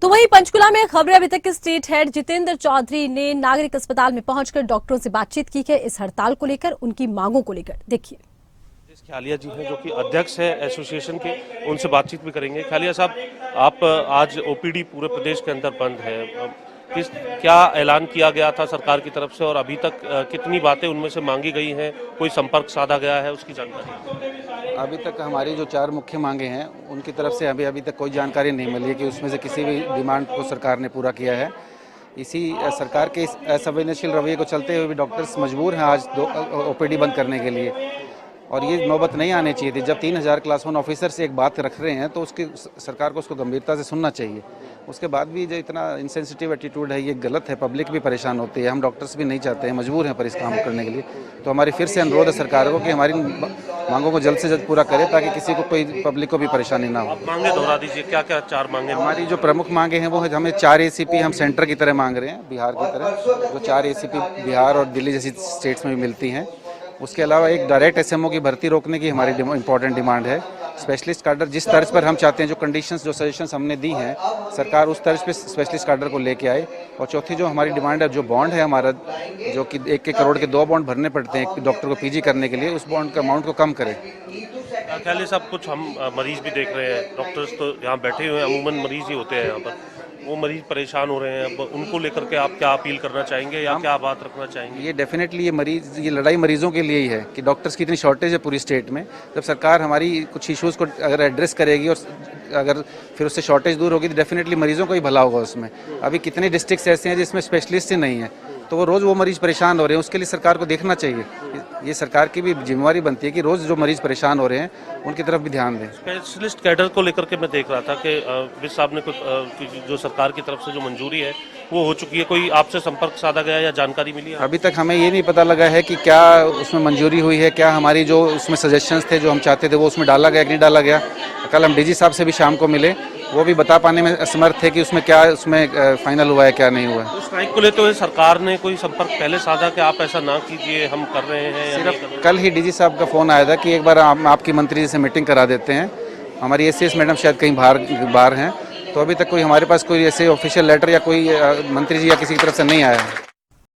तो वहीं पंचकुला में खबरें अभी तक के स्टेट हेड जितेंद्र चौधरी ने नागरिक अस्पताल में पहुंचकर डॉक्टरों से बातचीत की है इस हड़ताल को लेकर, उनकी मांगों को लेकर। देखिए, ख्यालिया जी हैं जो कि अध्यक्ष है एसोसिएशन के, उनसे बातचीत भी करेंगे। ख्यालिया साहब, आप आज ओपीडी पूरे प्रदेश के अंदर बंद है, क्या ऐलान किया गया था सरकार की तरफ से और अभी तक कितनी बातें उनमें से मांगी गई हैं, कोई संपर्क साधा गया है, उसकी जानकारी? अभी तक हमारी जो 4 मुख्य मांगे हैं उनकी तरफ से अभी तक कोई जानकारी नहीं मिली है कि उसमें से किसी भी डिमांड को सरकार ने पूरा किया है। इसी सरकार के इस असंवेदनशील रवैये को चलते हुए भी डॉक्टर्स मजबूर हैं आज ओपीडी बंद करने के लिए, और ये नौबत नहीं आनी चाहिए थी। जब 3000 क्लास 1 ऑफिसर से एक बात रख रहे हैं तो उसकी सरकार को उसको गंभीरता से सुनना चाहिए। उसके बाद भी जो इतना इनसेंसिटिव एटीट्यूड है ये गलत है, पब्लिक भी परेशान होती है। हम डॉक्टर्स भी नहीं चाहते हैं, मजबूर हैं पर इस काम करने के लिए। तो हमारी फिर से अनुरोध है सरकार को कि हमारी मांगों को जल्द से जल्द पूरा करे ताकि किसी को, कोई पब्लिक को भी परेशानी ना हो। मांगे दोहरा दीजिए, क्या क्या 4 मांगे? हमारी जो प्रमुख मांगे हैं वो है, हमें 4 एसीपी हम सेंटर की तरह मांग रहे हैं, बिहार की तरह जो 4 एसीपी बिहार और दिल्ली जैसी स्टेट्स में भी मिलती हैं। उसके अलावा एक डायरेक्ट एसएमओ की भर्ती रोकने की हमारी इंपॉर्टेंट डिमांड है। स्पेशलिस्ट कार्डर जिस तर्ज पर हम चाहते हैं, जो कंडीशंस जो सजेशंस हमने दी हैं, सरकार उस तर्ज पे स्पेशलिस्ट कार्डर को लेके आए। और चौथी जो हमारी डिमांड है, जो बॉन्ड है हमारा, जो कि 1 करोड़ के 2 बॉन्ड भरने पड़ते हैं एक डॉक्टर को पीजी करने के लिए, उस बॉन्ड का अमाउंट को कम करें। ख्याली साहब, कुछ हम मरीज भी देख रहे हैं, डॉक्टर्स तो यहाँ बैठे हुए हैं, अमूमन मरीज ही होते हैं यहाँ पर, वो मरीज परेशान हो रहे हैं। अब उनको लेकर के आप क्या अपील करना चाहेंगे या क्या बात रखना चाहेंगे? ये डेफिनेटली ये लड़ाई मरीजों के लिए ही है कि डॉक्टर्स की इतनी शॉर्टेज है पूरी स्टेट में। जब सरकार हमारी कुछ इश्यूज़ को अगर एड्रेस करेगी और अगर फिर उससे शॉर्टेज दूर होगी तो डेफिनेटली मरीजों को ही भला होगा उसमें। अभी कितने डिस्ट्रिक्ट्स ऐसे हैं जिसमें स्पेशलिस्ट ही नहीं है, तो वो रोज़ वो मरीज परेशान हो रहे हैं। उसके लिए सरकार को देखना चाहिए, ये सरकार की भी जिम्मेवारी बनती है कि रोज़ जो मरीज परेशान हो रहे हैं उनकी तरफ भी ध्यान दें। स्पेशलिस्ट कैडर को लेकर के मैं देख रहा था कि विज साहब ने कुछ जो सरकार की तरफ से जो मंजूरी है वो हो चुकी है। कोई आपसे संपर्क साधा गया या जानकारी मिली है? अभी तक हमें ये नहीं पता लगा है कि क्या उसमें मंजूरी हुई है, क्या हमारी जो उसमें सजेशंस थे जो हम चाहते थे वो उसमें डाला गया कि नहीं डाला गया। कल हम डीजी साहब से भी शाम को मिले, वो भी बता पाने में असमर्थ थे कि उसमें क्या फाइनल हुआ है क्या नहीं हुआ है। तो स्ट्राइक को लेते हुए सरकार ने कोई संपर्क पहले साधा कि आप ऐसा ना कीजिए, हम कर रहे हैं या नहीं कर रहे? कल ही डीजी साहब का फ़ोन आया था कि एक बार आपकी मंत्री जी से मीटिंग करा देते हैं। हमारी एसीएस मैडम शायद कहीं बाहर हैं, तो अभी तक कोई हमारे पास कोई ऐसे ऑफिशियल लेटर या कोई मंत्री जी या किसी की तरफ से नहीं आया है।